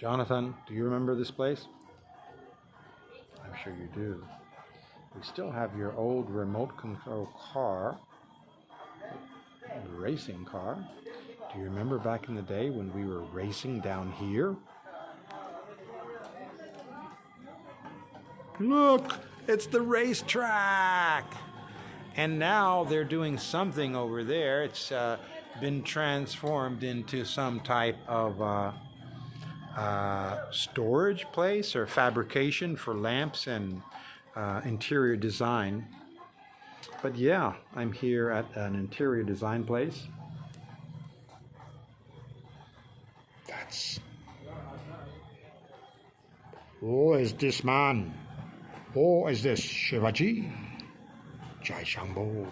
Jonathan, do you remember this place? I'm sure you do. We still have your old remote control car, racing car. Do you remember back in the day when we were racing down here? Look, it's the racetrack. And now they're doing something over there. It's been transformed into some type of storage place or fabrication for lamps and interior design. But yeah, I'm here at an interior design place. Who is this man? Who is this Shivaji? Jai Shambho.